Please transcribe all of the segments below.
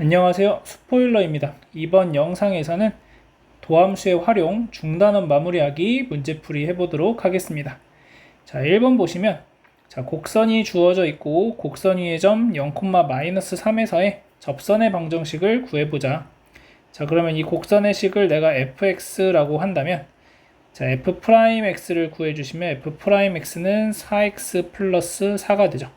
안녕하세요. 스포일러입니다. 이번 영상에서는 도함수의 활용, 중단원 마무리하기 문제풀이 해보도록 하겠습니다. 자, 1번 보시면 자, 곡선이 주어져 있고 곡선 위의 점 0,-3에서의 접선의 방정식을 구해보자. 자, 그러면 이 곡선의 식을 내가 fx라고 한다면 자, f'x를 구해주시면 f'x는 4x 플러스 4가 되죠.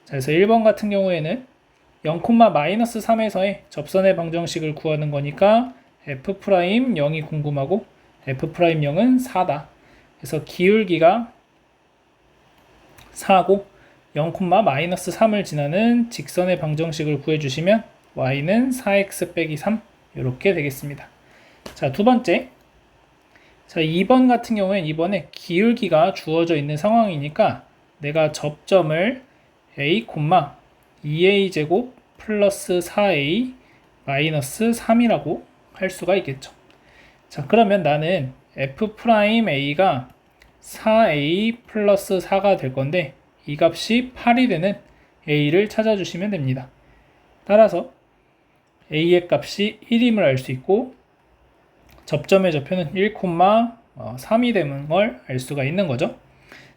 자, 그래서 1번 같은 경우에는 0,-3에서의 접선의 방정식을 구하는 거니까 f'0이 궁금하고 f'0은 4다. 그래서 기울기가 4고 0,-3을 지나는 직선의 방정식을 구해주시면 y는 4x 빼기 3 이렇게 되겠습니다. 자, 두 번째. 자, 2번 같은 경우엔 이번에 기울기가 주어져 있는 상황이니까 내가 접점을 a, 2a 제곱 플러스 4a 마이너스 3이라고 할 수가 있겠죠. 자, 그러면 나는 f'a가 4a 플러스 4가 될 건데 이 값이 8이 되는 a를 찾아주시면 됩니다. 따라서 a의 값이 1임을 알 수 있고 접점의 좌표는 1,3이 되는 걸 알 수가 있는 거죠.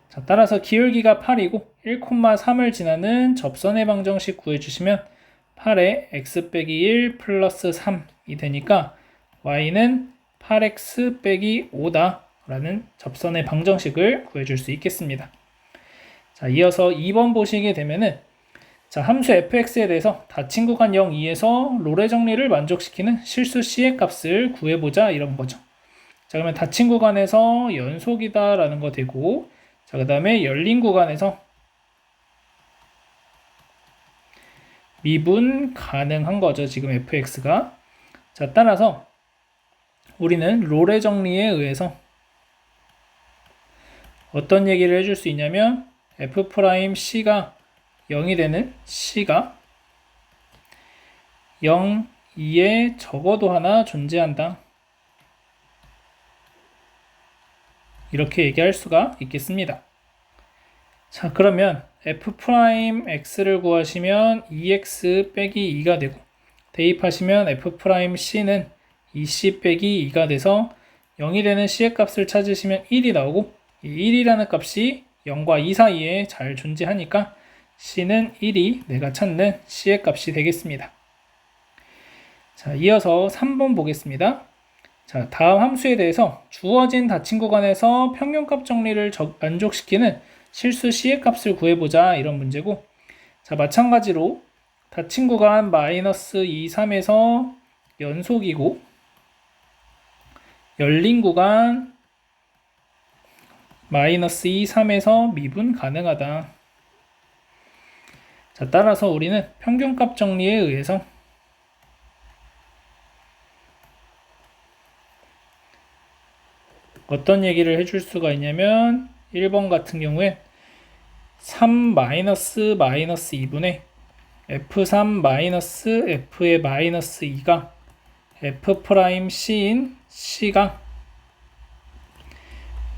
자, 따라서 기울기가 8이고 1,3을 지나는 접선의 방정식 구해주시면 8에 x 빼기 1 플러스 3이 되니까 y는 8x 빼기 5다 라는 접선의 방정식을 구해줄 수 있겠습니다. 자, 이어서 2번 보시게 되면은 자, 함수 fx에 대해서 닫힌 구간 0, 2에서 롤의 정리를 만족시키는 실수 c의 값을 구해보자 이런 거죠. 자, 그러면 닫힌 구간에서 연속이다 라는 거 되고 자, 그 다음에 열린 구간에서 미분 가능한 거죠. 지금 fx가. 자, 따라서 우리는 롤의 정리에 의해서 어떤 얘기를 해줄 수 있냐면 f'c가 0이 되는 c가 0, 2에 적어도 하나 존재한다. 이렇게 얘기할 수가 있겠습니다. 자, 그러면 f'x를 구하시면 2x 빼기 2가 되고 대입하시면 f'c는 2c 빼기 2가 돼서 0이 되는 c의 값을 찾으시면 1이 나오고 이 1이라는 값이 0과 2 사이에 잘 존재하니까 c는 1이 내가 찾는 c의 값이 되겠습니다. 자, 이어서 3번 보겠습니다. 자, 다음 함수에 대해서 주어진 닫힌 구간에서 평균값 정리를 만족시키는 실수 c의 값을 구해보자 이런 문제고 자, 마찬가지로 닫힌 구간 마이너스 2, 3에서 연속이고 열린 구간 마이너스 2, 3에서 미분 가능하다. 자, 따라서 우리는 평균값 정리에 의해서 어떤 얘기를 해줄 수가 있냐면 1번 같은 경우에 3 마이너스 2분의 f3 마이너스 f의 마이너스 2가 f'c인 c가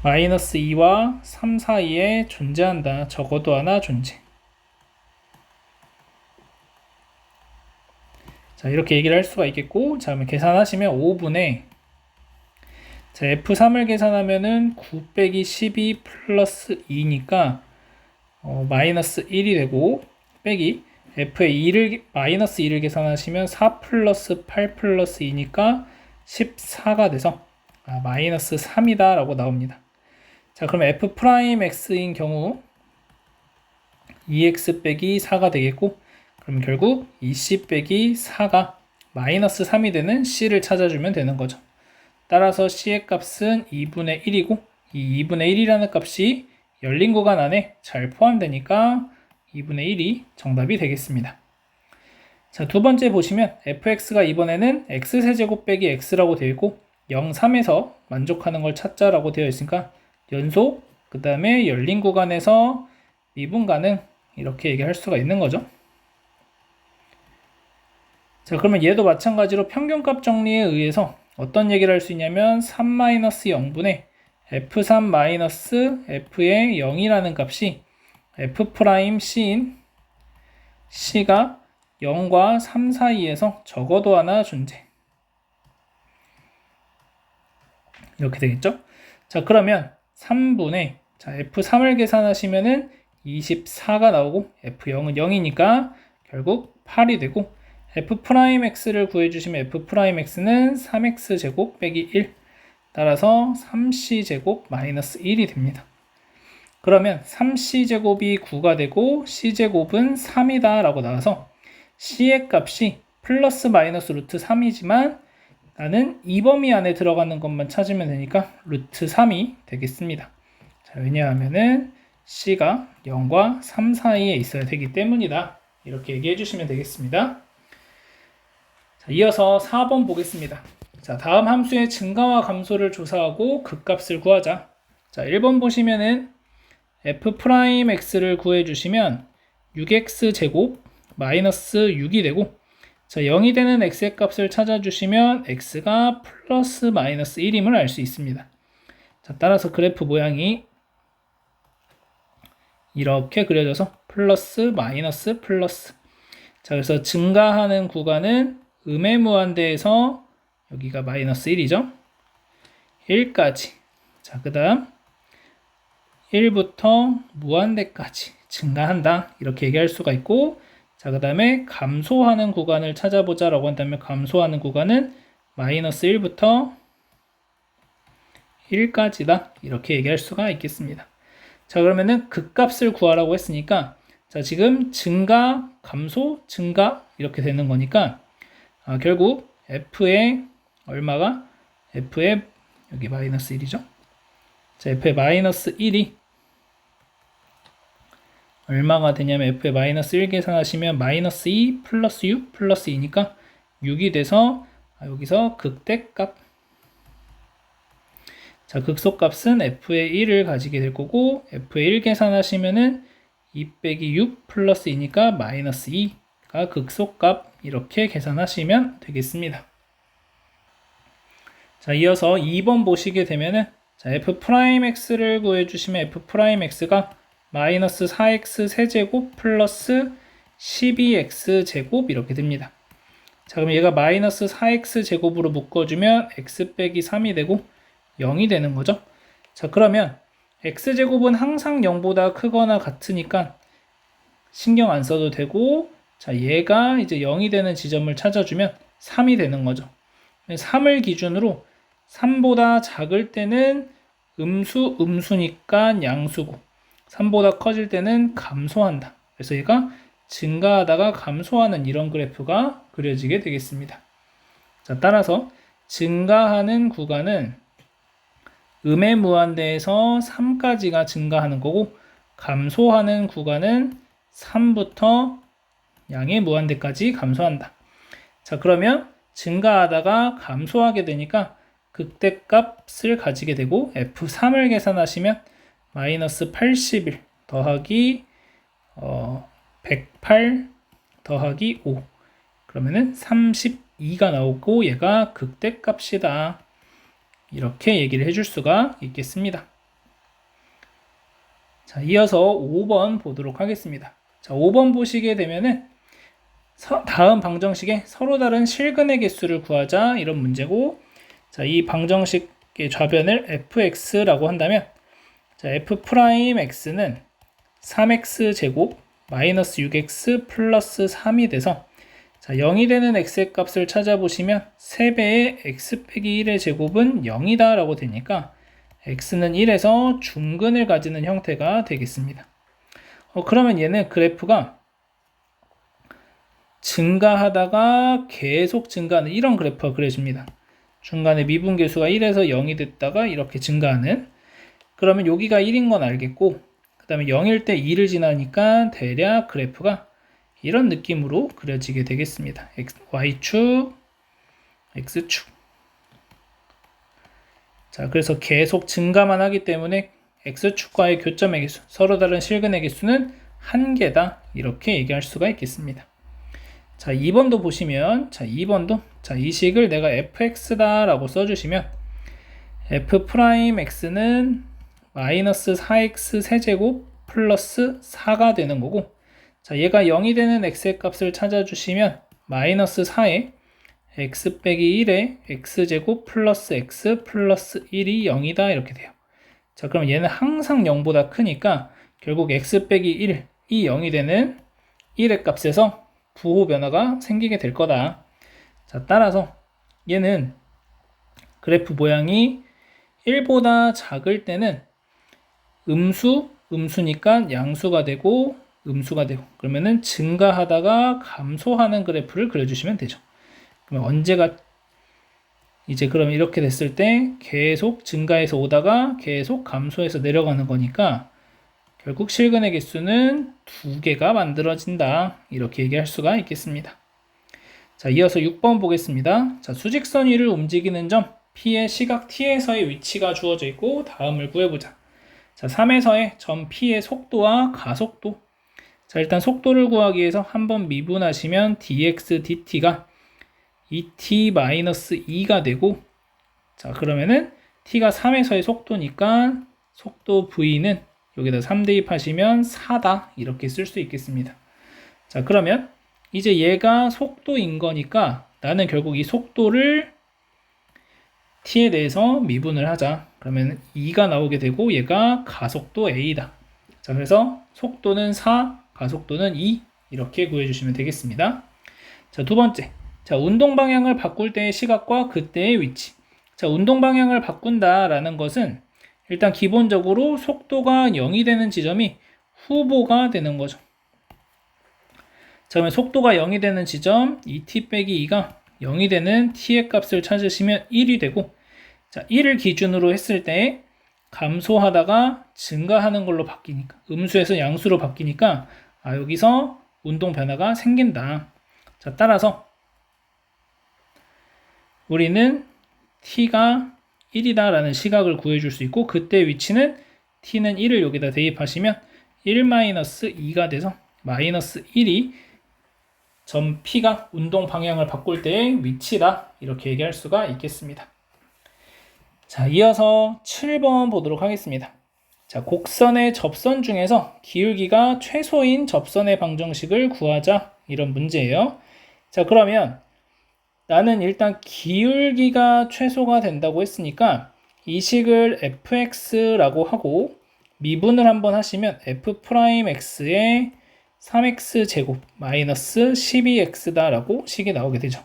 마이너스 2와 3 사이에 존재한다. 적어도 하나 존재. 자, 이렇게 얘기를 할 수가 있겠고 자, 그러면 계산하시면 5분의 자, f3을 계산하면은 9 빼기 12 플러스 2니까 마이너스 1이 되고 빼기 f의 2를 마이너스 2를 계산하시면 4 플러스 8 플러스 2니까 14가 돼서 마이너스 3이다 라고 나옵니다. 자, 그럼 f'x인 경우 2x 빼기 4가 되겠고 그럼 결국 2c 빼기 4가 마이너스 3이 되는 c를 찾아주면 되는 거죠. 따라서 c의 값은 2분의 1이고 이 2분의 1이라는 값이 열린 구간 안에 잘 포함되니까 2분의 1이 정답이 되겠습니다. 자, 두 번째 보시면 fx가 이번에는 x세제곱 빼기 x라고 되어 있고 0, 3에서 만족하는 걸 찾자라고 되어 있으니까 연속, 그 다음에 열린 구간에서 미분 가능 이렇게 얘기할 수가 있는 거죠. 자, 그러면 얘도 마찬가지로 평균값 정리에 의해서 어떤 얘기를 할 수 있냐면 3-0분의 f3-f의 0이라는 값이 f'c인 c가 0과 3 사이에서 적어도 하나 존재. 이렇게 되겠죠? 자, 그러면 3분의 자, F3을 계산하시면은 24가 나오고 F0은 0이니까 결국 8이 되고 F'X를 구해주시면 F'X는 3X제곱 빼기 1 따라서 3C제곱 마이너스 1이 됩니다. 그러면 3C제곱이 9가 되고 C제곱은 3이다 라고 나와서 C의 값이 플러스 마이너스 루트 3이지만 나는 이 범위 안에 들어가는 것만 찾으면 되니까 루트 3이 되겠습니다. 자, 왜냐하면은 C가 0과 3 사이에 있어야 되기 때문이다. 이렇게 얘기해 주시면 되겠습니다. 자, 이어서 4번 보겠습니다. 자, 다음 함수의 증가와 감소를 조사하고 극값을 구하자. 자, 1번 보시면은 F'X를 구해주시면 6X제곱 마이너스 6이 되고 자, 0이 되는 X의 값을 찾아주시면 X가 플러스 마이너스 1임을 알 수 있습니다. 자, 따라서 그래프 모양이 이렇게 그려져서 플러스 마이너스 플러스. 자, 그래서 증가하는 구간은 음의 무한대에서 여기가 마이너스 1이죠. 1까지. 자, 그 다음 1부터 무한대까지 증가한다. 이렇게 얘기할 수가 있고 자, 그 다음에 감소하는 구간을 찾아보자 라고 한다면 감소하는 구간은 마이너스 1부터 1까지다. 이렇게 얘기할 수가 있겠습니다. 자, 그러면은 극값을 구하라고 했으니까 자, 지금 증가, 감소, 증가 이렇게 되는 거니까 결국 F의 얼마가? F의 여기 마이너스 1이죠. 자, F의 마이너스 1이 얼마가 되냐면 F의 마이너스 1 계산하시면 마이너스 2 플러스 6 플러스 2니까 6이 돼서 여기서 극대값 자, 극소값은 F의 1을 가지게 될 거고 F의 1 계산하시면은 2 빼기 6 플러스 2니까 마이너스 2가 극소값 이렇게 계산하시면 되겠습니다. 자, 이어서 2번 보시게 되면은 자, F'X를 구해주시면 F'X가 마이너스 4X 세제곱 플러스 12X 제곱 이렇게 됩니다. 자, 그럼 얘가 마이너스 4X 제곱으로 묶어주면 X 빼기 3이 되고 0이 되는 거죠. 자, 그러면 X제곱은 항상 0보다 크거나 같으니까 신경 안 써도 되고 자, 얘가 이제 0이 되는 지점을 찾아주면 3이 되는 거죠. 3을 기준으로 3보다 작을 때는 음수니까 양수고 3보다 커질 때는 감소한다. 그래서 얘가 증가하다가 감소하는 이런 그래프가 그려지게 되겠습니다. 자, 따라서 증가하는 구간은 음의 무한대에서 3까지가 증가하는 거고 감소하는 구간은 3부터 양의 무한대까지 감소한다. 자, 그러면 증가하다가 감소하게 되니까 극대값을 가지게 되고 F3을 계산하시면 마이너스 81 더하기 108 더하기 5 그러면은 32가 나오고 얘가 극대값이다. 이렇게 얘기를 해줄 수가 있겠습니다. 자, 이어서 5번 보도록 하겠습니다. 자, 5번 보시게 되면은 다음 방정식에 서로 다른 실근의 개수를 구하자 이런 문제고 자, 이 방정식의 좌변을 fx라고 한다면 자, f'x는 3x 제곱 마이너스 6x 플러스 3이 돼서 자, 0이 되는 x의 값을 찾아보시면 3배의 x 빼기 1의 제곱은 0이다 라고 되니까 x는 1에서 중근을 가지는 형태가 되겠습니다. 그러면 얘는 그래프가 증가하다가 계속 증가하는 이런 그래프가 그려집니다. 중간에 미분계수가 1에서 0이 됐다가 이렇게 증가하는 그러면 여기가 1인 건 알겠고 그 다음에 0일 때 2를 지나니까 대략 그래프가 이런 느낌으로 그려지게 되겠습니다. Y축, X축. 자, 그래서 계속 증가만 하기 때문에 X축과의 교점의 개수, 서로 다른 실근의 개수는 1개다. 이렇게 얘기할 수가 있겠습니다. 자, 2번도 보시면, 자, 2번도, 자, 이 식을 내가 fx다 라고 써주시면, f'x는 마이너스 4x 세제곱 플러스 4가 되는 거고, 자, 얘가 0이 되는 x의 값을 찾아주시면 마이너스 4에 x 빼기 1에 x제곱 플러스 x 플러스 1이 0이다 이렇게 돼요. 자, 그럼 얘는 항상 0보다 크니까 결국 x 빼기 1이 0이 되는 1의 값에서 부호 변화가 생기게 될 거다. 자, 따라서 얘는 그래프 모양이 1보다 작을 때는 음수니까 양수가 되고 음수가 되고, 그러면은 증가하다가 감소하는 그래프를 그려주시면 되죠. 그러면 언제가 이제 그럼 이렇게 됐을 때 계속 증가해서 오다가 계속 감소해서 내려가는 거니까 결국 실근의 개수는 2개가 만들어진다 이렇게 얘기할 수가 있겠습니다. 자, 이어서 6번 보겠습니다. 자, 수직선 위를 움직이는 점 P의 시각 T에서의 위치가 주어져 있고 다음을 구해보자. 자, 3에서의 점 P의 속도와 가속도. 자, 일단 속도를 구하기 위해서 한번 미분하시면 dx dt가 2t-2가 되고, 자, 그러면은 t가 3에서의 속도니까 속도 v는 여기다 3 대입하시면 4다 이렇게 쓸 수 있겠습니다. 자, 그러면 이제 얘가 속도인 거니까 나는 결국 이 속도를 t에 대해서 미분을 하자. 그러면 2가 나오게 되고 얘가 가속도 a다. 자, 그래서 속도는 4, 가속도는 2 이렇게 구해주시면 되겠습니다. 자, 두 번째. 자, 운동 방향을 바꿀 때의 시각과 그때의 위치. 자, 운동 방향을 바꾼다라는 것은 일단 기본적으로 속도가 0이 되는 지점이 후보가 되는 거죠. 자, 그러면 속도가 0이 되는 지점 2t 빼기 2가 0이 되는 t의 값을 찾으시면 1이 되고, 자, 1을 기준으로 했을 때 감소하다가 증가하는 걸로 바뀌니까 음수에서 양수로 바뀌니까 여기서 운동 변화가 생긴다. 자, 따라서 우리는 t가 1이다 라는 시각을 구해줄 수 있고, 그때 위치는 t는 1을 여기다 대입하시면 1-2가 돼서 마이너스 1이 점 P가 운동 방향을 바꿀 때의 위치다 이렇게 얘기할 수가 있겠습니다. 자, 이어서 7번 보도록 하겠습니다. 자, 곡선의 접선 중에서 기울기가 최소인 접선의 방정식을 구하자 이런 문제예요. 자, 그러면 나는 일단 기울기가 최소가 된다고 했으니까 이 식을 fx라고 하고 미분을 한번 하시면 f'x의 3x제곱 마이너스 12x다 라고 식이 나오게 되죠.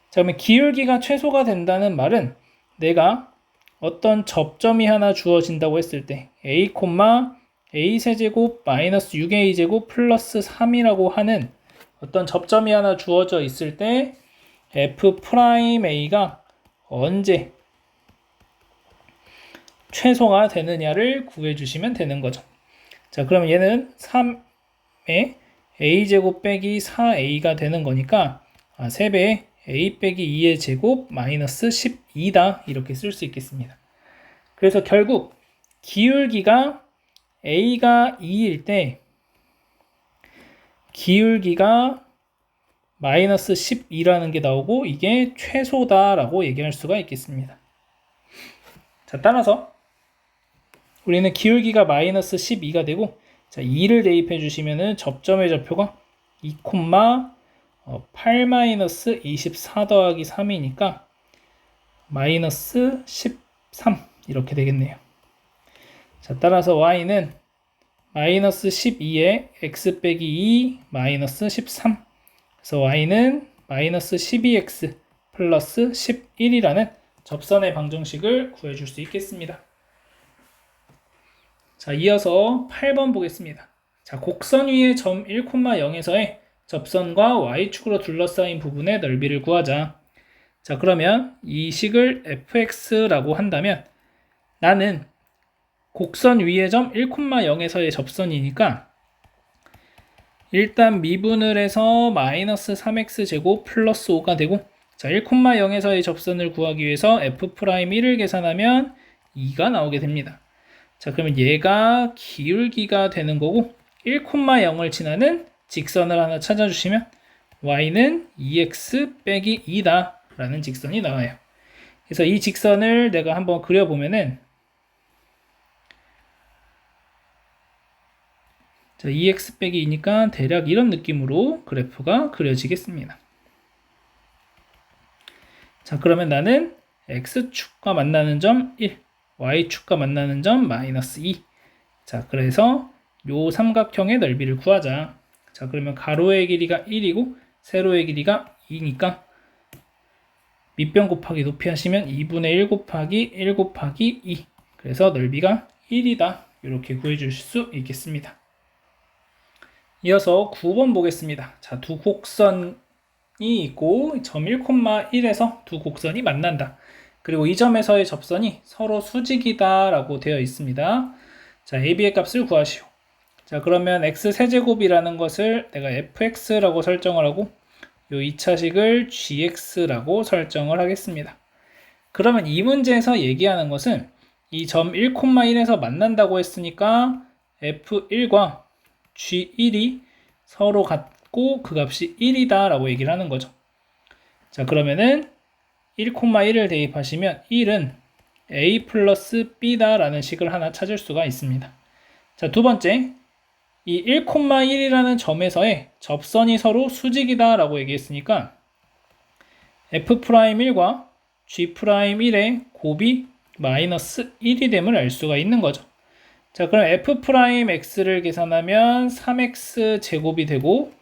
자, 그러면 기울기가 최소가 된다는 말은 내가 어떤 접점이 하나 주어진다고 했을 때 a, a 세제곱 마이너스 6a제곱 플러스 3이라고 하는 어떤 접점이 하나 주어져 있을 때 f'a가 언제 최소가 되느냐를 구해주시면 되는 거죠. 자, 그러면 얘는 3에 a제곱 빼기 4a가 되는 거니까 3배에 a 빼기 2의 제곱 마이너스 12다 이렇게 쓸 수 있겠습니다. 그래서 결국 기울기가 a가 2일 때 기울기가 마이너스 12라는 게 나오고 이게 최소다라고 얘기할 수가 있겠습니다. 자, 따라서 우리는 기울기가 마이너스 12가 되고, 자, 2를 대입해 주시면은 접점의 좌표가 2,8-24 더하기 3이니까 마이너스 13 이렇게 되겠네요. 자, 따라서 y는 마이너스 12에 x 빼기 2 마이너스 13, 그래서 y는 마이너스 12x 플러스 11이라는 접선의 방정식을 구해줄 수 있겠습니다. 자, 이어서 8번 보겠습니다. 자, 곡선 위의 점 1,0에서의 접선과 y축으로 둘러싸인 부분의 넓이를 구하자. 자, 그러면 이 식을 fx라고 한다면 나는 곡선 위의 점 1,0에서의 접선이니까 일단 미분을 해서 마이너스 3x제곱 플러스 5가 되고, 자, 1,0에서의 접선을 구하기 위해서 f'1을 계산하면 2가 나오게 됩니다. 자, 그러면 얘가 기울기가 되는 거고 1,0을 지나는 직선을 하나 찾아주시면 y는 2x 빼기 2다 라는 직선이 나와요. 그래서 이 직선을 내가 한번 그려보면은 자, 2x 빼기 2니까 대략 이런 느낌으로 그래프가 그려지겠습니다. 자, 그러면 나는 x축과 만나는 점 1, y축과 만나는 점 마이너스 2. 자, 그래서 요 삼각형의 넓이를 구하자. 자, 그러면 가로의 길이가 1이고 세로의 길이가 2니까 밑변 곱하기 높이 하시면 2분의 1 곱하기 1 곱하기 2. 그래서 넓이가 1이다. 이렇게 구해주실 수 있겠습니다. 이어서 9번 보겠습니다. 자, 두 곡선이 있고 점 1,1에서 두 곡선이 만난다. 그리고 이 점에서의 접선이 서로 수직이다 라고 되어 있습니다. 자, AB의 값을 구하시오. 자, 그러면 x세제곱이라는 것을 내가 fx라고 설정을 하고 요 2차식을 gx라고 설정을 하겠습니다. 그러면 이 문제에서 얘기하는 것은 이 점 1,1에서 만난다고 했으니까 f1과 g1이 서로 같고 그 값이 1이다 라고 얘기를 하는 거죠. 자, 그러면은 1,1을 대입하시면 1은 a 플러스 b다 라는 식을 하나 찾을 수가 있습니다. 자, 두 번째, 이 1,1이라는 점에서의 접선이 서로 수직이다 라고 얘기했으니까 f'1과 g'1의 곱이 마이너스 1이 됨을 알 수가 있는 거죠. 자, 그럼 f'x를 계산하면 3x 제곱이 되고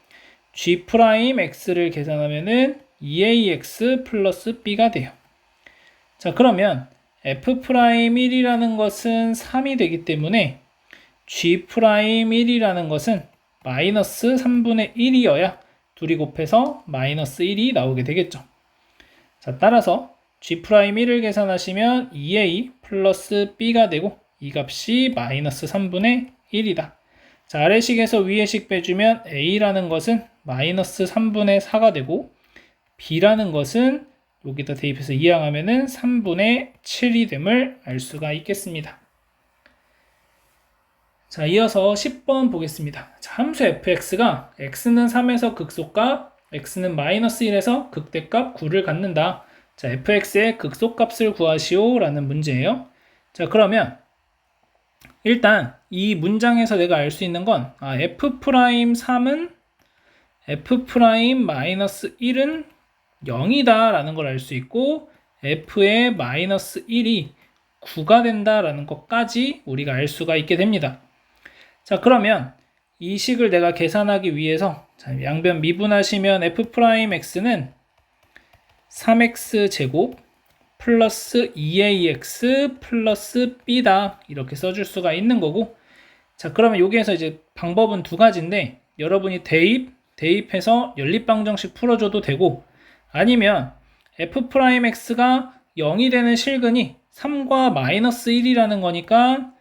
g'x를 계산하면은 2ax 플러스 b가 돼요. 자, 그러면 f'1이라는 것은 3이 되기 때문에 g'1이라는 것은 마이너스 3분의 1이어야 둘이 곱해서 마이너스 1이 나오게 되겠죠. 자, 따라서 g'1을 계산하시면 2a 플러스 b가 되고 이 값이 마이너스 3분의 1이다. 자, 아래식에서 위에식 빼주면 a라는 것은 마이너스 3분의 4가 되고 b라는 것은 여기다 대입해서 이항하면은 3분의 7이 됨을 알 수가 있겠습니다. 자, 이어서 10번 보겠습니다. 자, 함수 fx가 x는 3에서 극소값, x는 마이너스 1에서 극대값 9를 갖는다. 자, fx의 극소값을 구하시오 라는 문제예요. 자, 그러면 일단 이 문장에서 내가 알 수 있는 건 f'3은 f'-1은 0이다 라는 걸 알 수 있고 f의 마이너스 1이 9가 된다 라는 것까지 우리가 알 수가 있게 됩니다. 자, 그러면 이 식을 내가 계산하기 위해서 양변 미분하시면 f'x는 3x 제곱 플러스 2ax 플러스 b다 이렇게 써줄 수가 있는 거고, 자, 그러면 여기에서 이제 방법은 두 가지인데 여러분이 대입해서 연립방정식 풀어줘도 되고 아니면 f'x가 0이 되는 실근이 3과 마이너스 1이라는 거니까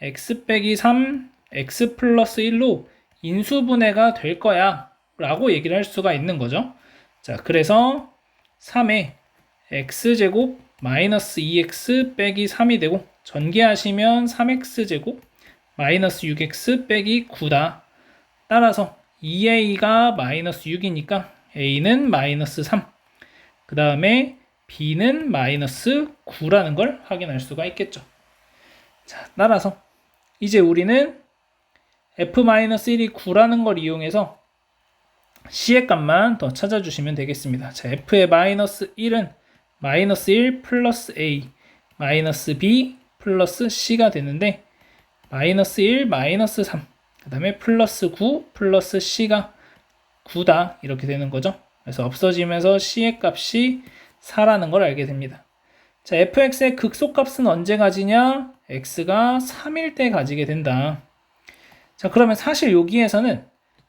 x 빼기 3 x 플러스 1로 인수분해가 될 거야 라고 얘기를 할 수가 있는 거죠. 자, 그래서 3에 x제곱 마이너스 2x 빼기 3이 되고 전개하시면 3x제곱 마이너스 6x 빼기 9다. 따라서 2a가 마이너스 6이니까 a는 마이너스 3, 그 다음에 b는 마이너스 9라는 걸 확인할 수가 있겠죠. 자, 따라서 이제 우리는 f-1이 9라는 걸 이용해서 c의 값만 더 찾아주시면 되겠습니다. 자, f의 마이너스 1은 마이너스 1 플러스 a 마이너스 b 플러스 c가 되는데 마이너스 1 마이너스 3 그 다음에 플러스 9 플러스 c가 9다 이렇게 되는 거죠. 그래서 없어지면서 c의 값이 4라는 걸 알게 됩니다. 자, fx의 극소값은 언제 가지냐? x가 3일 때 가지게 된다. 자, 그러면 사실 여기에서는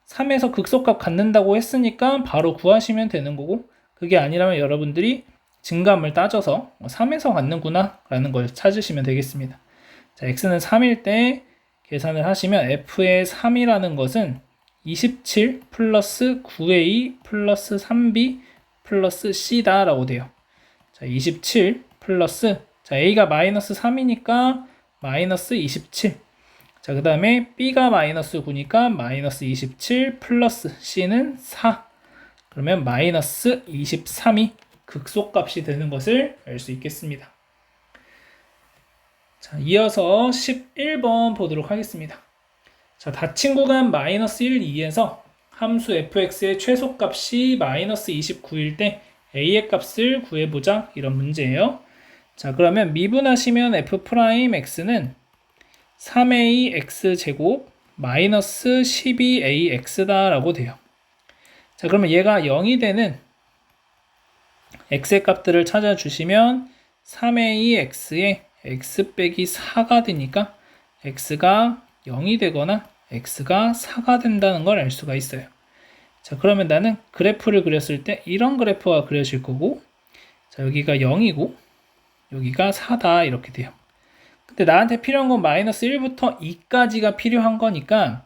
3에서 극소값 갖는다고 했으니까 바로 구하시면 되는 거고, 그게 아니라면 여러분들이 증감을 따져서 3에서 갖는구나 라는 걸 찾으시면 되겠습니다. 자, x는 3일 때 계산을 하시면 f의 3이라는 것은 27 플러스 9a 플러스 3b 플러스 c다 라고 돼요. 자, 27 플러스, 자, a가 마이너스 3이니까 마이너스 27. 자, 그 다음에 b가 마이너스 9니까 마이너스 27 플러스 c는 4. 그러면 마이너스 23이 극소값이 되는 것을 알 수 있겠습니다. 자, 이어서 11번 보도록 하겠습니다. 자, 닫힌 구간 마이너스 1, 2에서 함수 fx의 최소값이 마이너스 29일 때 a의 값을 구해보자, 이런 문제예요. 자, 그러면 미분하시면 f'x는 3ax 제곱 마이너스 12ax다 라고 돼요. 자, 그러면 얘가 0이 되는 x의 값들을 찾아주시면 3ax에 x 빼기 4가 되니까 x가 0이 되거나 x가 4가 된다는 걸 알 수가 있어요. 자, 그러면 나는 그래프를 그렸을 때 이런 그래프가 그려질 거고, 자, 여기가 0이고 여기가 4다 이렇게 돼요. 근데 나한테 필요한 건 마이너스 1부터 2까지가 필요한 거니까,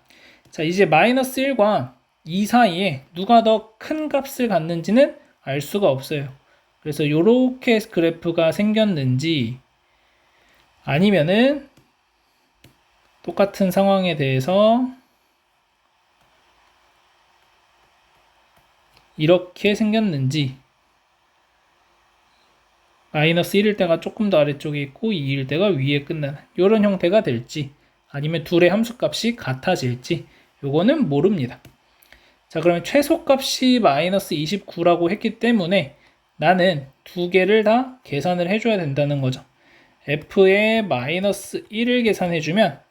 자, 이제 마이너스 1과 2 사이에 누가 더 큰 값을 갖는지는 알 수가 없어요. 그래서 이렇게 그래프가 생겼는지, 아니면은 똑같은 상황에 대해서 이렇게 생겼는지, 마이너스 1일 때가 조금 더 아래쪽에 있고 2일 때가 위에 끝나는 이런 형태가 될지, 아니면 둘의 함수값이 같아질지 요거는 모릅니다. 자, 그러면 최소값이 마이너스 29라고 했기 때문에 나는 두 개를 다 계산을 해줘야 된다는 거죠. f의 마이너스 1을 계산해주면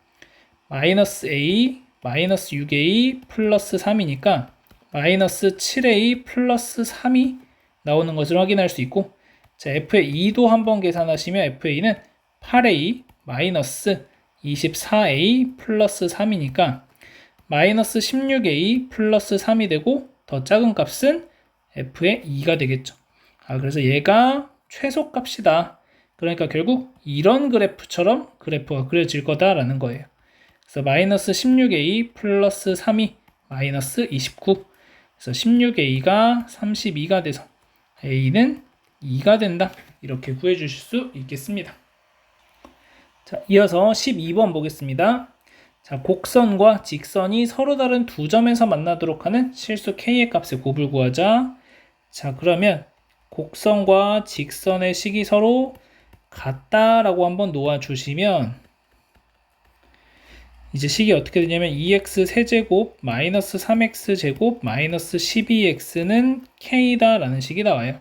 마이너스 a 마이너스 6a 플러스 3이니까 마이너스 7a 플러스 3이 나오는 것을 확인할 수 있고, 자, f의 2도 한번 계산하시면 fa는 8a 마이너스 24a 플러스 3이니까 마이너스 16a 플러스 3이 되고, 더 작은 값은 f의 2가 되겠죠. 그래서 얘가 최소값이다. 그러니까 결국 이런 그래프처럼 그래프가 그려질 거다라는 거예요. 그래서 마이너스 16a 플러스 3이 마이너스 29. 그래서 16a가 32가 돼서 a는 2가 된다. 이렇게 구해주실 수 있겠습니다. 자, 이어서 12번 보겠습니다. 자, 곡선과 직선이 서로 다른 두 점에서 만나도록 하는 실수 k의 값의 곱을 구하자. 자, 그러면 곡선과 직선의 식이 서로 같다라고 한번 놓아주시면 이제 식이 어떻게 되냐면 2x 세제곱 마이너스 3x 제곱 마이너스 12x는 k다 라는 식이 나와요.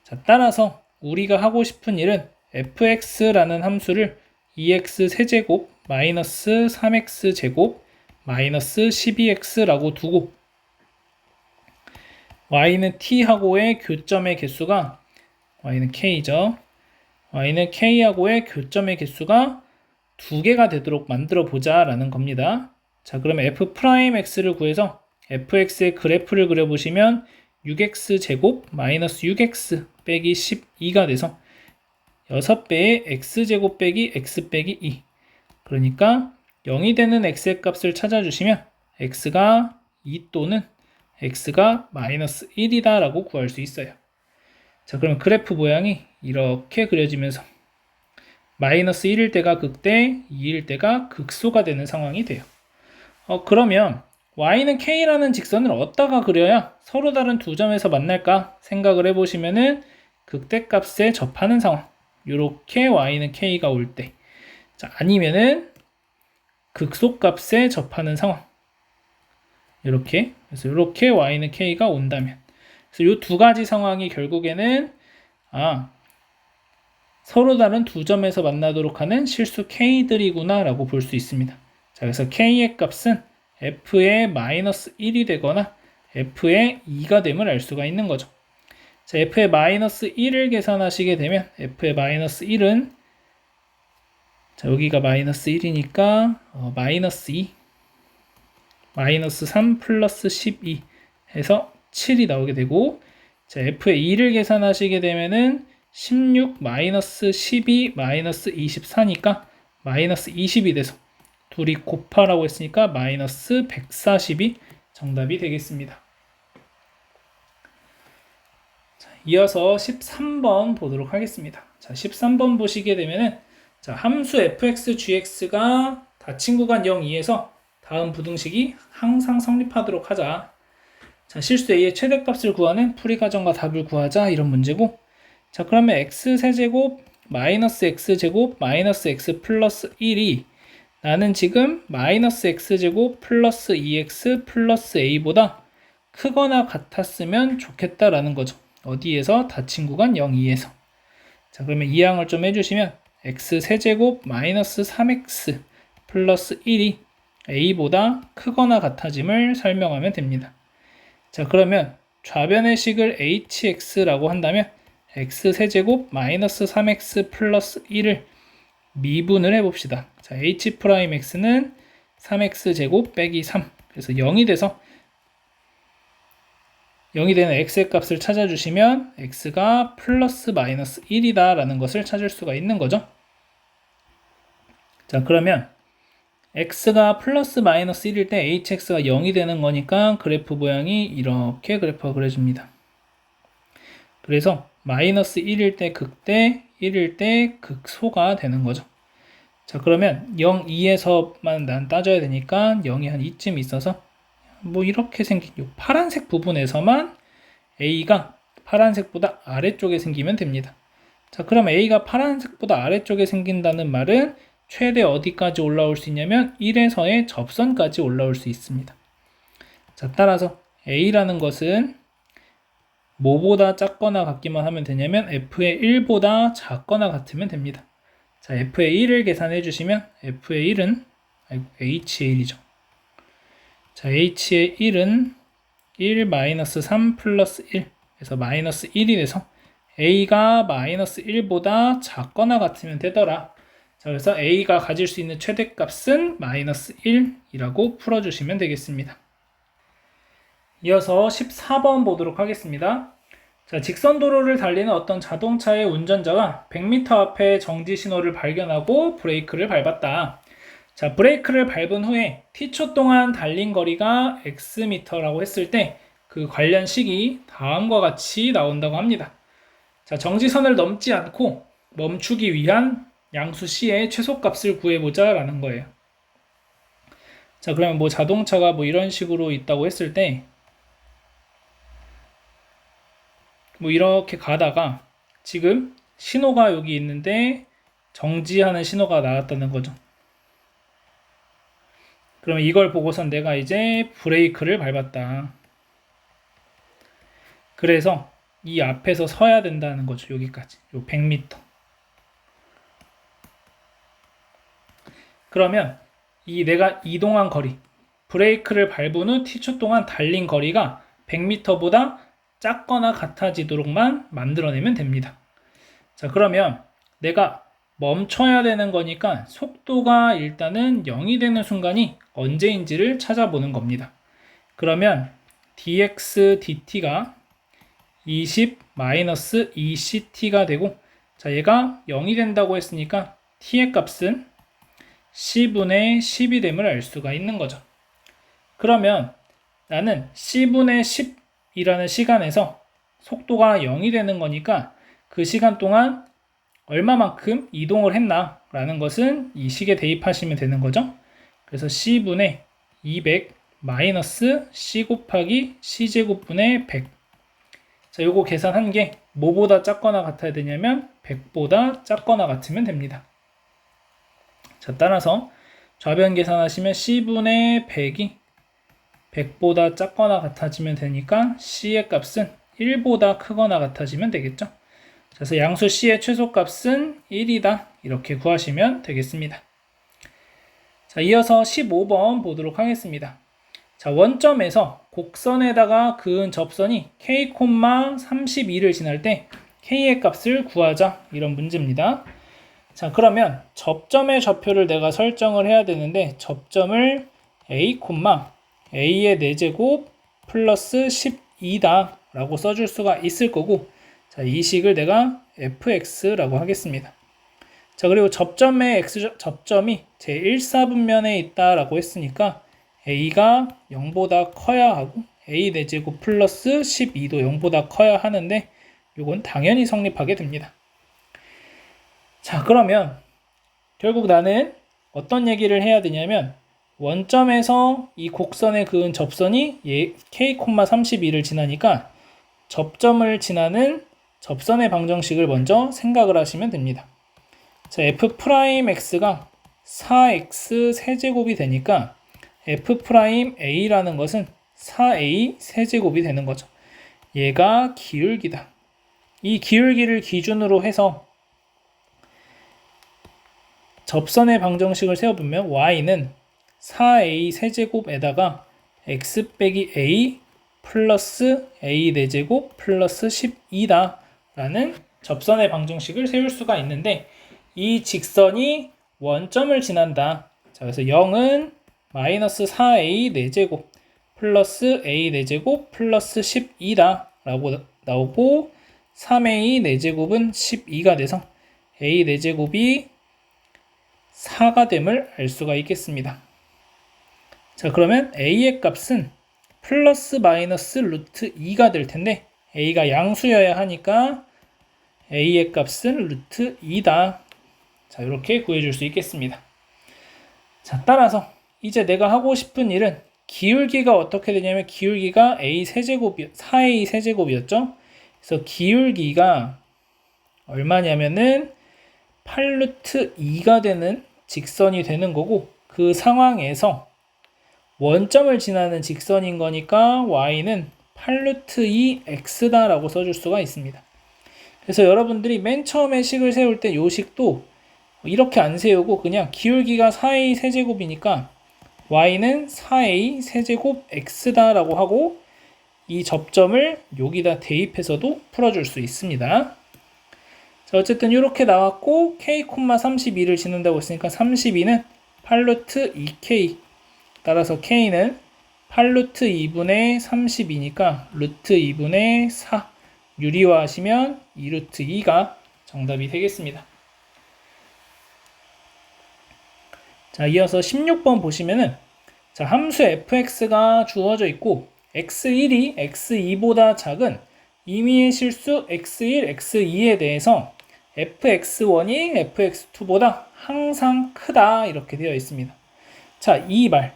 자, 따라서 우리가 하고 싶은 일은 fx라는 함수를 2x 세제곱 마이너스 3x 제곱 마이너스 12x라고 두고 y는 t하고의 교점의 개수가, y는 k죠. y는 k하고의 교점의 개수가 2개가 되도록 만들어 보자 라는 겁니다. 자, 그러면 f'x를 구해서 fx의 그래프를 그려보시면 6x 제곱 마이너스 6x 빼기 12가 돼서 6배의 x제곱 빼기 x 빼기 2, 그러니까 0이 되는 x의 값을 찾아주시면 x가 2 또는 x가 마이너스 1이다 라고 구할 수 있어요. 자, 그러면 그래프 모양이 이렇게 그려지면서 마이너스 1일 때가 극대, 2일 때가 극소가 되는 상황이 돼요. 그러면 y는 k라는 직선을 어디다가 그려야 서로 다른 두 점에서 만날까 생각을 해보시면은 극대값에 접하는 상황, 요렇게 y는 k가 올 때, 자, 아니면은 극소값에 접하는 상황, 이렇게, 그래서 이렇게 y는 k가 온다면, 그래서 이 두 가지 상황이 결국에는 서로 다른 두 점에서 만나도록 하는 실수 k들이구나 라고 볼 수 있습니다. 자, 그래서 k의 값은 f의 마이너스 1이 되거나 f의 2가 됨을 알 수가 있는 거죠. 자, f의 마이너스 1을 계산하시게 되면 f의 마이너스 1은, 자, 여기가 마이너스 1이니까 마이너스 2 마이너스 3 플러스 12 해서 7이 나오게 되고, 자, f의 2를 계산하시게 되면은 16 마이너스 12 마이너스 24니까 마이너스 20이 돼서 둘이 곱하라고 했으니까 마이너스 140이 정답이 되겠습니다. 자, 이어서 13번 보도록 하겠습니다. 자, 13번 보시게 되면은, 자, 함수 fx gx가 닫힌 구간 0, 2에서 다음 부등식이 항상 성립하도록 하자. 자, 실수 a의 최대값을 구하는 풀이과정과 답을 구하자, 이런 문제고, 자, 그러면 x 세제곱 마이너스 x 제곱 마이너스 x 플러스 1이 나는 지금 마이너스 x제곱 플러스 2x 플러스 a보다 크거나 같았으면 좋겠다라는 거죠. 어디에서? 닫힌 구간 0, 2에서. 자, 그러면 이항을 좀 해주시면 x 세제곱 마이너스 3x 플러스 1이 a보다 크거나 같아짐을 설명하면 됩니다. 자, 그러면 좌변의 식을 hx라고 한다면 x 세제곱 마이너스 3x 플러스 1을 미분을 해봅시다. 자, h'x는 3x 제곱 빼기 3. 그래서 0이 돼서 0이 되는 x의 값을 찾아주시면 x가 플러스 마이너스 1이다 라는 것을 찾을 수가 있는 거죠. 자, 그러면 x가 플러스 마이너스 1일 때 hx가 0이 되는 거니까 그래프 모양이 이렇게 그래프가 그려집니다. 그래서 마이너스 1일 때 극대, 1일 때 극소가 되는 거죠. 자, 그러면 0, 2에서만 난 따져야 되니까 0이 한 2쯤 있어서 뭐 이렇게 생긴 이 파란색 부분에서만 a가 파란색보다 아래쪽에 생기면 됩니다. 자, 그럼 a가 파란색보다 아래쪽에 생긴다는 말은 최대 어디까지 올라올 수 있냐면 1에서의 접선까지 올라올 수 있습니다. 자, 따라서 a라는 것은 뭐보다 작거나 같기만 하면 되냐면 f의 1보다 작거나 같으면 됩니다. 자, f의 1을 계산해 주시면 f의 1은 h의 1이죠. 자, h의 1은 1 마이너스 3 플러스 1 그래서 마이너스 1이 돼서 a가 마이너스 1보다 작거나 같으면 되더라. 자, 그래서 a가 가질 수 있는 최대값은 마이너스 1이라고 풀어주시면 되겠습니다. 이어서 14번 보도록 하겠습니다. 자, 직선도로를 달리는 어떤 자동차의 운전자가 100m 앞에 정지 신호를 발견하고 브레이크를 밟았다. 자, 브레이크를 밟은 후에 t초 동안 달린 거리가 xm라고 했을 때 그 관련 식이 다음과 같이 나온다고 합니다. 자, 정지선을 넘지 않고 멈추기 위한 양수 c의 최소값을 구해보자 라는 거예요. 자, 그러면 뭐 자동차가 뭐 이런 식으로 있다고 했을 때 뭐 이렇게 가다가 지금 신호가 여기 있는데 정지하는 신호가 나왔다는 거죠. 그러면 이걸 보고선 내가 이제 브레이크를 밟았다. 그래서 이 앞에서 서야 된다는 거죠. 여기까지. 요 100m. 그러면 이 내가 이동한 거리, 브레이크를 밟은 후 t초 동안 달린 거리가 100m보다 작거나 같아지도록만 만들어내면 됩니다. 자, 그러면 내가 멈춰야 되는 거니까 속도가 일단은 0이 되는 순간이 언제인지를 찾아보는 겁니다. 그러면 dx dt가 20-2ct가 되고, 자, 얘가 0이 된다고 했으니까 t의 값은 c분의 10이 됨을 알 수가 있는 거죠. 그러면 나는 c분의 10이라는 시간에서 속도가 0이 되는 거니까 그 시간 동안 얼마만큼 이동을 했나 라는 것은 이 식에 대입하시면 되는 거죠. 그래서 c분의 200 마이너스 c 곱하기 c제곱분의 100. 자, 요거 계산한 게 뭐보다 작거나 같아야 되냐면 100보다 작거나 같으면 됩니다. 자, 따라서 좌변 계산하시면 c분의 100이 100보다 작거나 같아지면 되니까 c의 값은 1보다 크거나 같아지면 되겠죠. 그래서 양수 c의 최소값은 1이다. 이렇게 구하시면 되겠습니다. 자, 이어서 15번 보도록 하겠습니다. 자, 원점에서 곡선에다가 그은 접선이 k, 32를 지날 때 k의 값을 구하자. 이런 문제입니다. 자, 그러면 접점의 좌표를 내가 설정을 해야 되는데 접점을 a, a의 4제곱 플러스 12다 라고 써줄 수가 있을 거고, 자, 이 식을 내가 fx라고 하겠습니다. 자, 그리고 접점의 접점이 제1사분면에 있다라고 했으니까 a가 0보다 커야 하고 a 4제곱 플러스 12도 0보다 커야 하는데 이건 당연히 성립하게 됩니다. 자, 그러면 결국 나는 어떤 얘기를 해야 되냐면 원점에서 이 곡선에 그은 접선이 k, 32를 지나니까 접점을 지나는 접선의 방정식을 먼저 생각을 하시면 됩니다. 자, f'x가 4x 세제곱이 되니까 f'A라는 것은 4a 세제곱이 되는 거죠. 얘가 기울기다. 이 기울기를 기준으로 해서 접선의 방정식을 세워보면 y는 4a 세제곱에다가 x 빼기 a 플러스 a 4제곱 플러스 12다 라는 접선의 방정식을 세울 수가 있는데, 이 직선이 원점을 지난다. 자, 그래서 0은 마이너스 4a 4제곱 플러스 a 4제곱 플러스 12다 라고 나오고, 3a 4제곱은 12가 돼서 a 4제곱이 4가 됨을 알 수가 있겠습니다. 자, 그러면 a의 값은 플러스 마이너스 루트 2가 될 텐데, a가 양수여야 하니까 a의 값은 루트 2다. 자, 이렇게 구해줄 수 있겠습니다. 자, 따라서 이제 내가 하고 싶은 일은 기울기가 어떻게 되냐면, 기울기가 a 세제곱이 4a 세제곱이었죠. 그래서 기울기가 얼마냐면은 8루트 2가 되는 직선이 되는 거고, 그 상황에서 원점을 지나는 직선인 거니까 y는 8루트 2x다 라고 써줄 수가 있습니다. 그래서 여러분들이 맨 처음에 식을 세울 때 요 식도 이렇게 안 세우고 그냥 기울기가 4a 세제곱이니까 y는 4a 세제곱 x다 라고 하고, 이 접점을 여기다 대입해서도 풀어줄 수 있습니다. 자, 어쨌든 이렇게 나왔고, k,32를 지는다고 했으니까 32는 8루트 2k, 따라서 k는 8루트 2분의 32니까 루트 2분의 4 유리화하시면 2루트 2가 정답이 되겠습니다. 자, 이어서 16번 보시면은, 자, 함수 fx가 주어져 있고 x1이 x2보다 작은 임의의 실수 x1, x2에 대해서 fx1이 fx2보다 항상 크다 이렇게 되어 있습니다. 자, 이 말,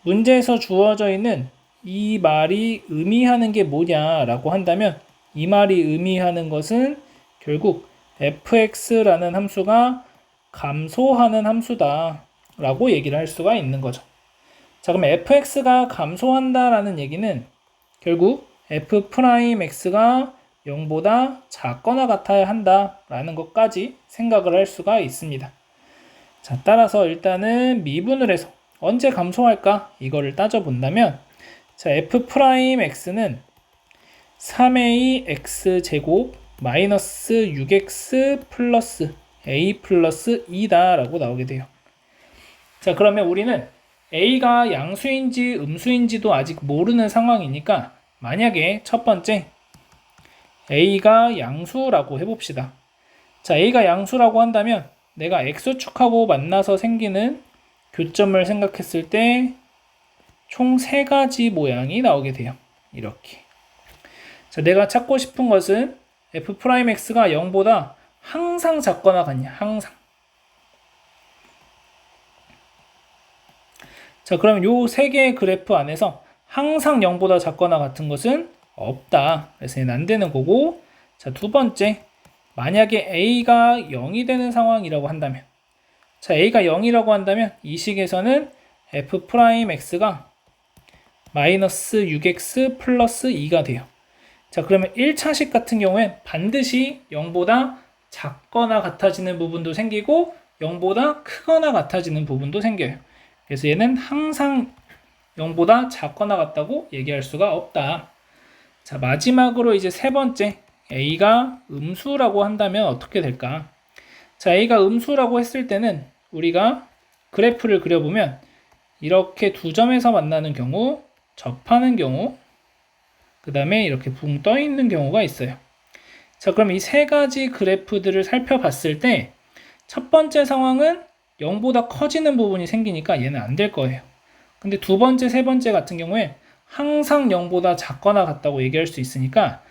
문제에서 주어져 있는 이 말이 의미하는 게 뭐냐라고 한다면, 이 말이 의미하는 것은 결국 fx라는 함수가 감소하는 함수다 라고 얘기를 할 수가 있는 거죠. 자, 그럼 fx가 감소한다라는 얘기는 결국 f'x가 0보다 작거나 같아야 한다라는 것까지 생각을 할 수가 있습니다. 자, 따라서 일단은 미분을 해서 언제 감소할까? 이거를 따져본다면, 자, f'x는 3a x제곱 마이너스 6x 플러스 a 플러스 2다 라고 나오게 돼요. 자, 그러면 우리는 a가 양수인지 음수인지도 아직 모르는 상황이니까, 만약에 첫 번째 a가 양수라고 해봅시다. 자, a가 양수라고 한다면 내가 x축하고 만나서 생기는 교점을 생각했을 때 총 3가지 모양이 나오게 돼요. 이렇게. 자, 내가 찾고 싶은 것은 f'x가 0보다 항상 작거나 같냐, 항상. 자, 그럼 요 3개의 그래프 안에서 항상 0보다 작거나 같은 것은 없다. 그래서 얘는 안 되는 거고, 자, 두 번째, 만약에 a가 0이 되는 상황이라고 한다면, 자, a가 0이라고 한다면 이 식에서는 f'x가 마이너스 6x 플러스 2가 돼요. 자, 그러면 1차식 같은 경우엔 반드시 0보다 작거나 같아지는 부분도 생기고 0보다 크거나 같아지는 부분도 생겨요. 그래서 얘는 항상 0보다 작거나 같다고 얘기할 수가 없다. 자, 마지막으로 이제 세 번째, a가 음수라고 한다면 어떻게 될까? 자, a가 음수라고 했을 때는 우리가 그래프를 그려보면 이렇게 두 점에서 만나는 경우, 접하는 경우, 그 다음에 이렇게 붕 떠 있는 경우가 있어요. 자, 그럼 이 3가지 그래프들을 살펴봤을 때 첫 번째 상황은 0보다 커지는 부분이 생기니까 얘는 안 될 거예요. 근데 두 번째, 세 번째 같은 경우에 항상 0보다 작거나 같다고 얘기할 수 있으니까,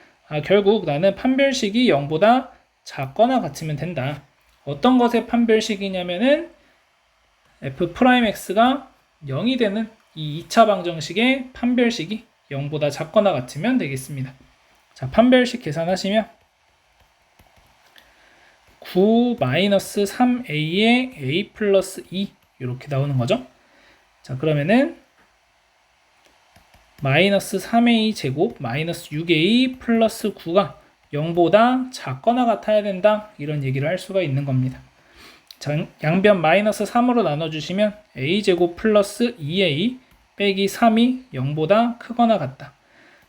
결국 나는 판별식이 0보다 작거나 같으면 된다. 어떤 것의 판별식이냐면은 f'x가 0이 되는 이 2차 방정식의 판별식이 0보다 작거나 같으면 되겠습니다. 자, 판별식 계산하시면 9 마이너스 3a에 a 플러스 2 이렇게 나오는 거죠. 자, 그러면은 마이너스 3a 제곱 마이너스 6a 플러스 9가 0보다 작거나 같아야 된다, 이런 얘기를 할 수가 있는 겁니다. 자, 양변 마이너스 3으로 나눠주시면 a제곱 플러스 2a 빼기 3이 0보다 크거나 같다.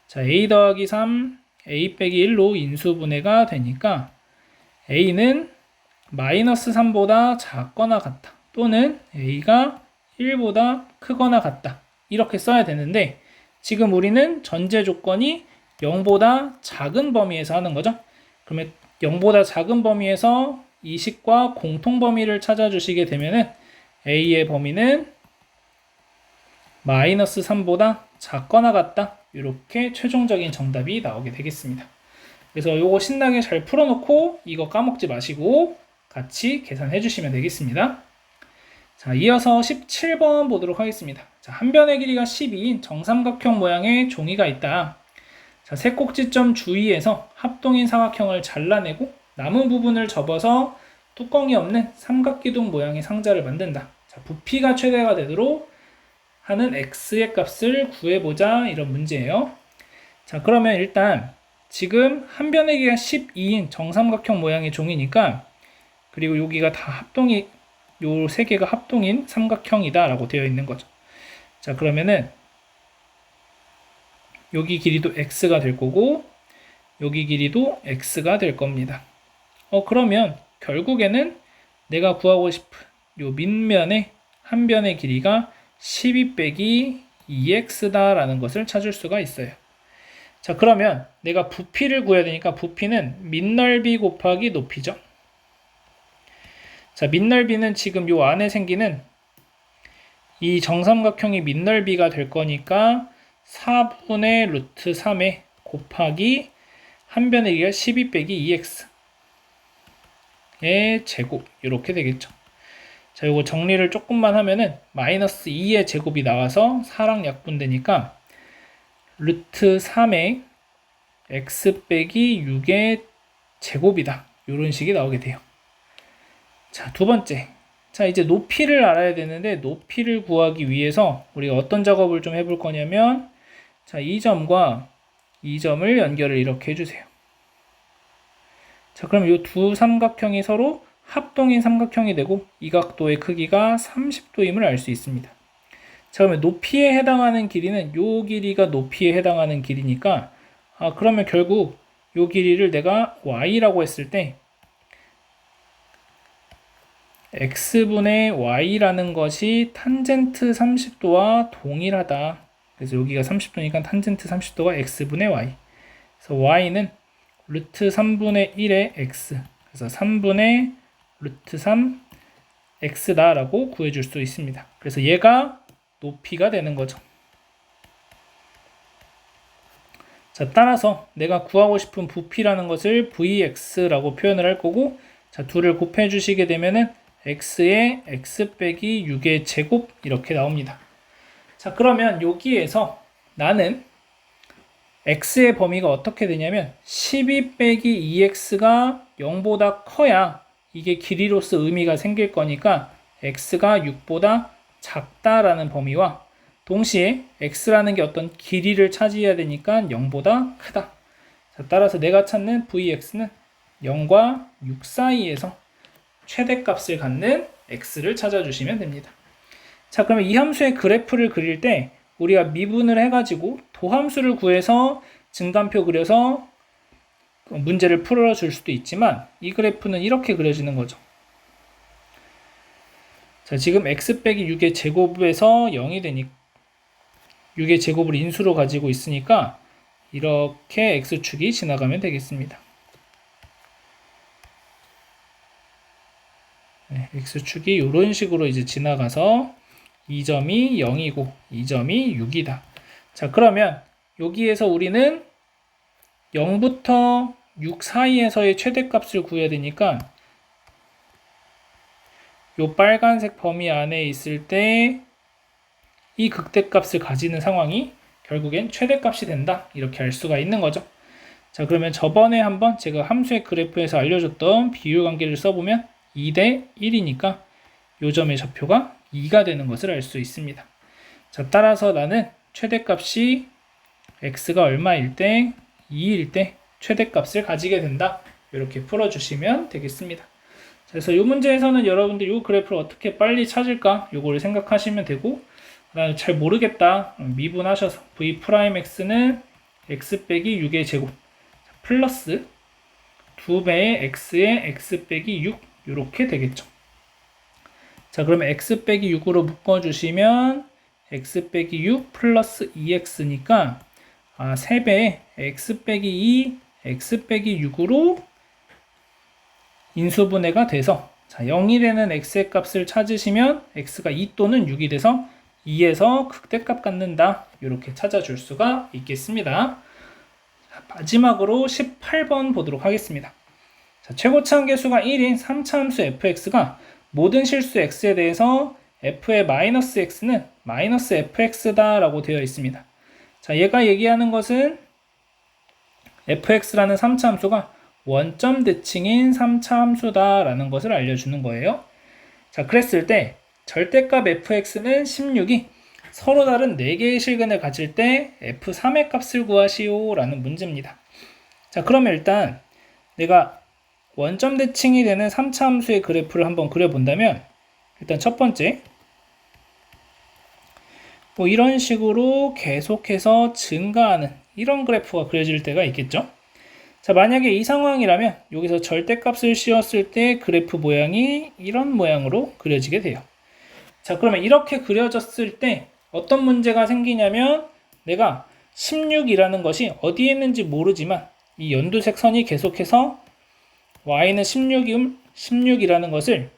자, a 더하기 3, a 빼기 1로 인수분해가 되니까 a는 마이너스 3보다 작거나 같다, 또는 a가 1보다 크거나 같다, 이렇게 써야 되는데 지금 우리는 전제 조건이 0보다 작은 범위에서 하는 거죠. 그러면 0보다 작은 범위에서 이 식과 공통 범위를 찾아주시게 되면은 a의 범위는 마이너스 3보다 작거나 같다, 이렇게 최종적인 정답이 나오게 되겠습니다. 그래서 요거 신나게 잘 풀어놓고 이거 까먹지 마시고 같이 계산해 주시면 되겠습니다. 자, 이어서 17번 보도록 하겠습니다. 자, 한 변의 길이가 12인 정삼각형 모양의 종이가 있다. 자, 세 꼭지점 주위에서 합동인 사각형을 잘라내고 남은 부분을 접어서 뚜껑이 없는 삼각기둥 모양의 상자를 만든다. 자, 부피가 최대가 되도록 하는 x의 값을 구해보자, 이런 문제예요. 자, 그러면 일단 지금 한 변의 길이가 12인 정삼각형 모양의 종이니까, 그리고 여기가 다 합동이, 요 세 개가 합동인 삼각형이다 라고 되어 있는 거죠. 자, 그러면은 여기 길이도 x가 될 거고 여기 길이도 x가 될 겁니다. 그러면 결국에는 내가 구하고 싶은 요 밑면의 한 변의 길이가 12 빼기 2x다 라는 것을 찾을 수가 있어요. 자, 그러면 내가 부피를 구해야 되니까 부피는 밑넓이 곱하기 높이죠. 자, 밑넓이는 지금 요 안에 생기는 이 정삼각형이 밑넓이가 될 거니까 4분의 루트 3에 곱하기 한 변의 길이가 12 빼기 2x의 제곱, 이렇게 되겠죠. 자, 요거 정리를 조금만 하면은 마이너스 2의 제곱이 나와서 4랑 약분되니까 루트 3의 x 빼기 6의 제곱이다, 이런 식이 나오게 돼요. 자, 두 번째. 자, 이제 높이를 알아야 되는데 높이를 구하기 위해서 우리가 어떤 작업을 좀 해볼 거냐면, 자, 이 점과 이 점을 연결을 이렇게 해주세요. 자, 그럼 이 두 삼각형이 서로 합동인 삼각형이 되고 이 각도의 크기가 30도임을 알 수 있습니다. 자, 그러면 높이에 해당하는 길이는 요 길이가 높이에 해당하는 길이니까, 그러면 결국 요 길이를 내가 y라고 했을 때 x분의 y라는 것이 탄젠트 30도와 동일하다. 그래서 여기가 30도니까 탄젠트 30도가 x분의 y. 그래서 y는 루트 3분의 1의 x. 그래서 3분의 루트 3 x다 라고 구해줄 수 있습니다. 그래서 얘가 높이가 되는 거죠. 자, 따라서 내가 구하고 싶은 부피라는 것을 vx라고 표현을 할 거고, 자, 둘을 곱해 주시게 되면은 x의 x 빼기 6의 제곱, 이렇게 나옵니다. 자, 그러면 여기에서 나는 x의 범위가 어떻게 되냐면 12 빼기 2x가 0보다 커야 이게 길이로서 의미가 생길 거니까 x가 6보다 작다라는 범위와 동시에 x라는 게 어떤 길이를 차지해야 되니까 0보다 크다. 자, 따라서 내가 찾는 vx는 0과 6 사이에서 최대값을 갖는 x를 찾아주시면 됩니다. 자, 그러면 이 함수의 그래프를 그릴 때 우리가 미분을 해가지고 도함수를 구해서 증간표 그려서 문제를 풀어줄 수도 있지만 이 그래프는 이렇게 그려지는 거죠. 자, 지금 x 빼기 6의 제곱에서 0이 되니까 6의 제곱을 인수로 가지고 있으니까 이렇게 x축이 지나가면 되겠습니다. 네, x축이 이런 식으로 이제 지나가서 이 점이 0이고 이 점이 6이다. 자, 그러면 여기에서 우리는 0부터 6 사이에서의 최대값을 구해야 되니까 이 빨간색 범위 안에 있을 때 이 극대값을 가지는 상황이 결국엔 최대값이 된다, 이렇게 알 수가 있는 거죠. 자, 그러면 저번에 한번 제가 함수의 그래프에서 알려줬던 비율 관계를 써보면 2대 1이니까 요 점의 좌표가 2가 되는 것을 알 수 있습니다. 자, 따라서 나는 최대값이 x가 얼마일 때 2일 때 최대값을 가지게 된다. 이렇게 풀어주시면 되겠습니다. 자, 그래서 이 문제에서는 여러분들 이 그래프를 어떻게 빨리 찾을까? 요거를 생각하시면 되고, 나 잘 모르겠다. 미분하셔서 v'(x는 x 빼기 6의 제곱 플러스 2배의 x의 x 빼기 6 이렇게 되겠죠. 자, 그러면 x 빼기 6으로 묶어주시면 x 빼기 6 플러스 2x니까 3배의 x 빼기 2 x 빼기 6으로 인수분해가 돼서, 자, 0이 되는 x의 값을 찾으시면 x가 2 또는 6이 돼서 2에서 극대값 갖는다. 이렇게 찾아줄 수가 있겠습니다. 자, 마지막으로 18번 보도록 하겠습니다. 자, 최고차 한계수가 1인 3차 함수 fx가 모든 실수 x에 대해서 f의 마이너스 x는 마이너스 fx다 라고 되어 있습니다. 자, 얘가 얘기하는 것은 fx라는 3차 함수가 원점 대칭인 3차 함수다 라는 것을 알려주는 거예요. 자, 그랬을 때 절대값 fx는 16이 서로 다른 4개의 실근을 가질 때 f3의 값을 구하시오 라는 문제입니다. 자, 그러면 일단 내가 원점 대칭이 되는 3차 함수의 그래프를 한번 그려본다면, 일단 첫 번째 뭐 이런 식으로 계속해서 증가하는 이런 그래프가 그려질 때가 있겠죠. 자, 만약에 이 상황이라면 여기서 절대값을 씌웠을 때 그래프 모양이 이런 모양으로 그려지게 돼요. 자, 그러면 이렇게 그려졌을 때 어떤 문제가 생기냐면, 내가 16이라는 것이 어디에 있는지 모르지만 이 연두색 선이 계속해서 y는 16이라는 것을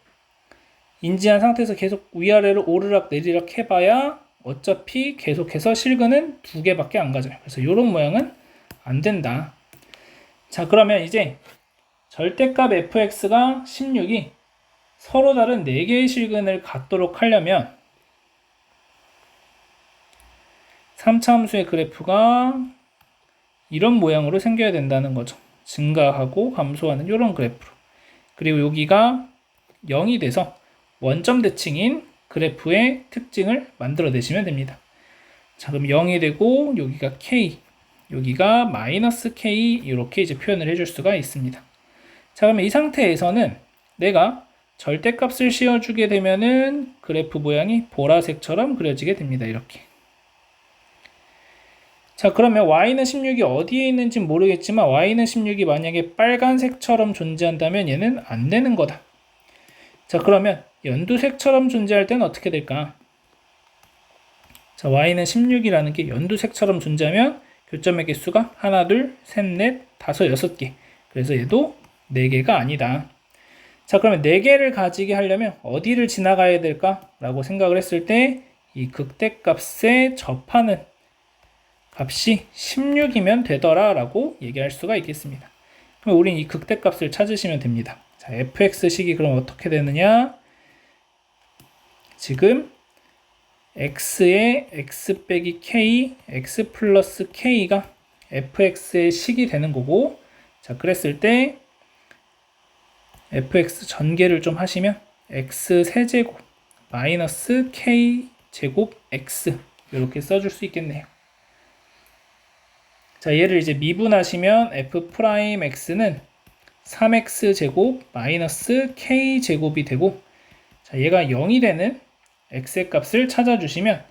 인지한 상태에서 계속 위아래로 오르락 내리락 해봐야 어차피 계속해서 실근은 2개밖에 안 가져요. 그래서 이런 모양은 안 된다. 자, 그러면 이제 절대값 fx가 16이 서로 다른 4개의 실근을 갖도록 하려면 3차 함수의 그래프가 이런 모양으로 생겨야 된다는 거죠. 증가하고 감소하는 이런 그래프로. 그리고 여기가 0이 돼서 원점 대칭인 그래프의 특징을 만들어내시면 됩니다. 자, 그럼 0이 되고 여기가 k, 여기가 마이너스 k 이렇게 이제 표현을 해줄 수가 있습니다. 자, 그러면 이 상태에서는 내가 절대값을 씌워주게 되면은 그래프 모양이 보라색처럼 그려지게 됩니다. 이렇게. 자, 그러면 y는 16이 어디에 있는지 모르겠지만 y는 16이 만약에 빨간색처럼 존재한다면 얘는 안 되는 거다. 자, 그러면 연두색처럼 존재할 때는 어떻게 될까? 자, y는 16이라는 게 연두색처럼 존재하면 교점의 개수가 하나, 둘, 셋, 넷, 다섯, 6개. 그래서 얘도 4개가 아니다. 자, 그러면 4개를 가지게 하려면 어디를 지나가야 될까? 라고 생각을 했을 때 이 극대값에 접하는 값이 16이면 되더라 라고 얘기할 수가 있겠습니다. 그럼 우린 이 극대값을 찾으시면 됩니다. 자, fx식이 그럼 어떻게 되느냐? 지금 x의 x 빼기 k, x 플러스 k가 fx의 식이 되는 거고, 자, 그랬을 때 fx 전개를 좀 하시면 x 세제곱 마이너스 k 제곱 x 이렇게 써줄 수 있겠네요. 자, 얘를 이제 미분하시면 f'x는 3x 제곱 마이너스 k 제곱이 되고, 자, 얘가 0이 되는 x의 값을 찾아주시면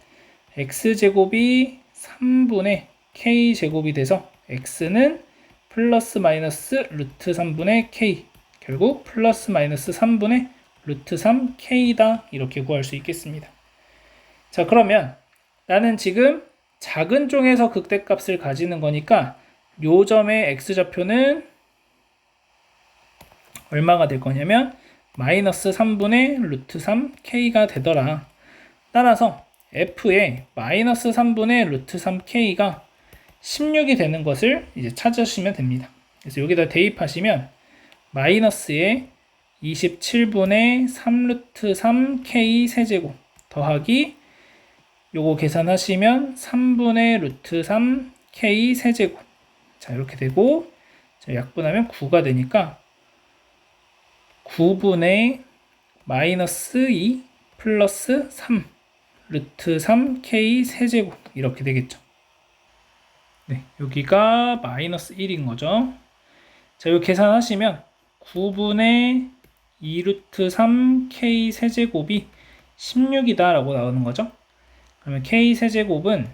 x 제곱이 3분의 k 제곱이 돼서 x는 플러스 마이너스 루트 3분의 k, 결국 플러스 마이너스 3분의 루트 3k다 이렇게 구할 수 있겠습니다. 자, 그러면 나는 지금 작은 쪽에서 극대값을 가지는 거니까 요 점의 x좌표는 얼마가 될 거냐면 마이너스 3분의 루트 3k가 되더라. 따라서 f의 마이너스 3분의 루트 3k가 16이 되는 것을 이제 찾으시면 됩니다. 그래서 여기다 대입하시면 마이너스의 27분의 3 루트 3k 세제곱 더하기 요거 계산하시면 3분의 루트 3k 세제곱, 자, 이렇게 되고, 자, 약분하면 9가 되니까 9분의 마이너스 2 플러스 3 루트 3k 세제곱 이렇게 되겠죠. 네, 여기가 마이너스 1인 거죠. 자, 이거 계산하시면 9분의 2 루트 3k 세제곱이 16이다 라고 나오는 거죠. 그러면 k 세제곱은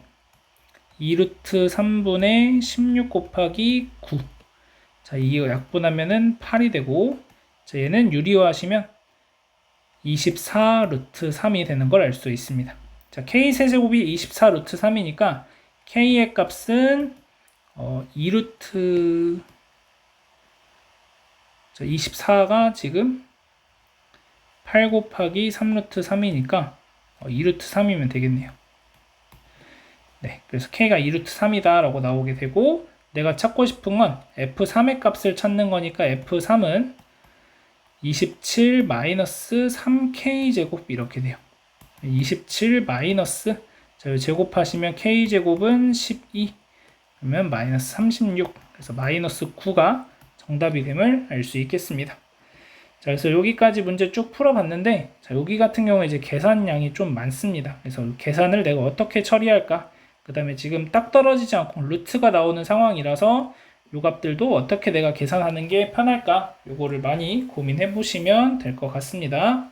2 루트 3분의 16 곱하기 9. 자, 이거 약분하면은 8이 되고, 자, 얘는 유리화하시면 24 루트 3이 되는 걸 알 수 있습니다. 자, k 세제곱이 24 루트 3이니까 k의 값은 2 루트 24가 지금 8 곱하기 3 루트 3이니까 2 루트 3이면 되겠네요. 네, 그래서 k가 2 루트 3이다 라고 나오게 되고, 내가 찾고 싶은 건 f3의 값을 찾는 거니까 f3은 27 마이너스 3k 제곱 이렇게 돼요. 27 마이너스, 자, 제곱하시면 k 제곱은 12, 그러면 마이너스 36, 그래서 마이너스 9가 정답이 됨을 알 수 있겠습니다. 자, 그래서 여기까지 문제 쭉 풀어봤는데, 자, 여기 같은 경우에 이제 계산량이 좀 많습니다. 그래서 계산을 내가 어떻게 처리할까? 그 다음에 지금 딱 떨어지지 않고 루트가 나오는 상황이라서 요 값들도 어떻게 내가 계산하는 게 편할까? 요거를 많이 고민해 보시면 될 것 같습니다.